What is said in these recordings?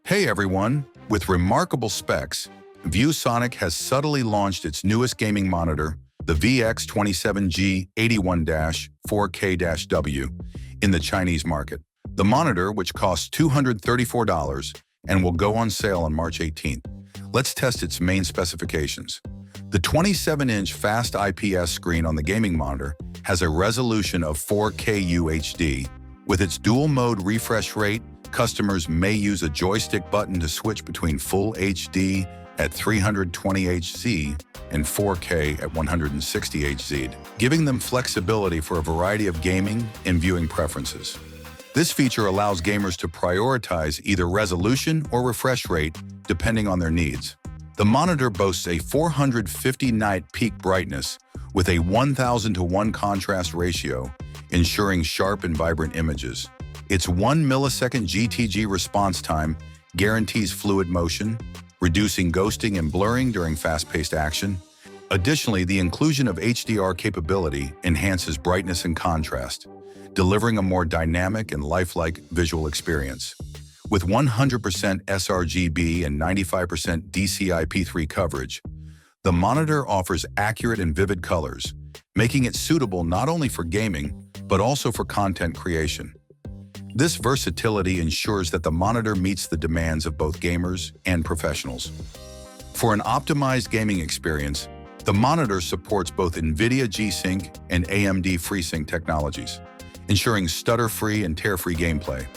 Hey everyone! With remarkable specs, ViewSonic has subtly launched its newest gaming monitor, the VX27G81-4K-W, in the Chinese market. The monitor, which costs $234 and will go on sale on March 18th. Let's test its main specifications. The 27-inch Fast IPS screen on the gaming monitor has a resolution of 4K UHD. With its dual-mode refresh rate, customers may use a joystick button to switch between Full HD at 320 Hz and 4K at 160 Hz, giving them flexibility for a variety of gaming and viewing preferences. This feature allows gamers to prioritize either resolution or refresh rate depending on their needs. The monitor boasts a 450 nit peak brightness with a 1000:1 contrast ratio, ensuring sharp and vibrant images. Its 1 millisecond GTG response time guarantees fluid motion, reducing ghosting and blurring during fast-paced action. Additionally, the inclusion of HDR capability enhances brightness and contrast, delivering a more dynamic and lifelike visual experience. With 100% sRGB and 95% DCI-P3 coverage, the monitor offers accurate and vivid colors, making it suitable not only for gaming, but also for content creation. This versatility ensures that the monitor meets the demands of both gamers and professionals. For an optimized gaming experience, the monitor supports both NVIDIA G-Sync and AMD FreeSync technologies, ensuring stutter-free and tear-free gameplay.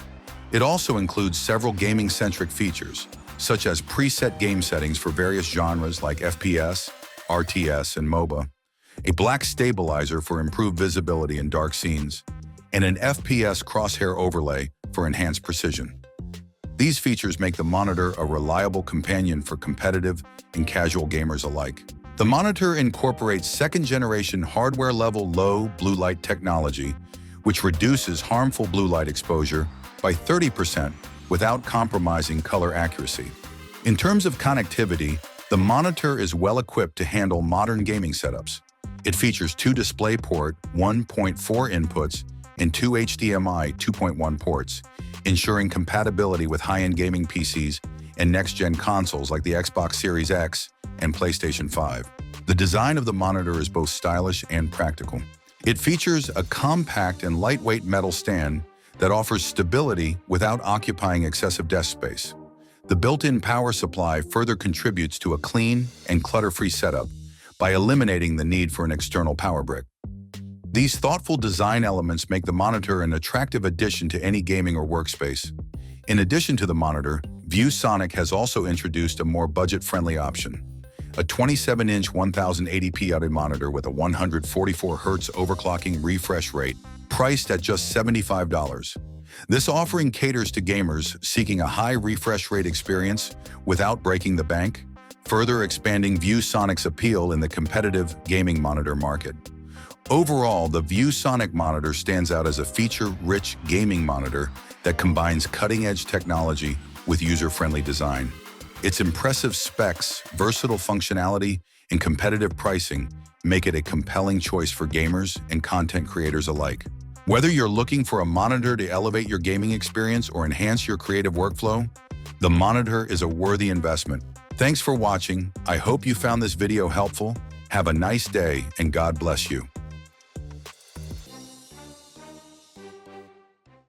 It also includes several gaming-centric features, such as preset game settings for various genres like FPS, RTS, and MOBA, a black stabilizer for improved visibility in dark scenes, and an FPS crosshair overlay for enhanced precision. These features make the monitor a reliable companion for competitive and casual gamers alike. The monitor incorporates second-generation hardware-level low blue light technology, which reduces harmful blue light exposure by 30% without compromising color accuracy. In terms of connectivity, the monitor is well-equipped to handle modern gaming setups. It features 2 DisplayPort 1.4 inputs and 2 HDMI 2.1 ports, ensuring compatibility with high-end gaming PCs and next-gen consoles like the Xbox Series X and PlayStation 5. The design of the monitor is both stylish and practical. It features a compact and lightweight metal stand that offers stability without occupying excessive desk space. The built-in power supply further contributes to a clean and clutter-free setup by eliminating the need for an external power brick. These thoughtful design elements make the monitor an attractive addition to any gaming or workspace. In addition to the monitor, ViewSonic has also introduced a more budget-friendly option, a 27-inch 1080p OLED monitor with a 144 Hz overclocking refresh rate, priced at just $75. This offering caters to gamers seeking a high refresh rate experience without breaking the bank, further expanding ViewSonic's appeal in the competitive gaming monitor market. Overall, the ViewSonic monitor stands out as a feature-rich gaming monitor that combines cutting-edge technology with user-friendly design. Its impressive specs, versatile functionality, and competitive pricing make it a compelling choice for gamers and content creators alike. Whether you're looking for a monitor to elevate your gaming experience or enhance your creative workflow, the monitor is a worthy investment. Thanks for watching. I hope you found this video helpful. Have a nice day, and God bless you.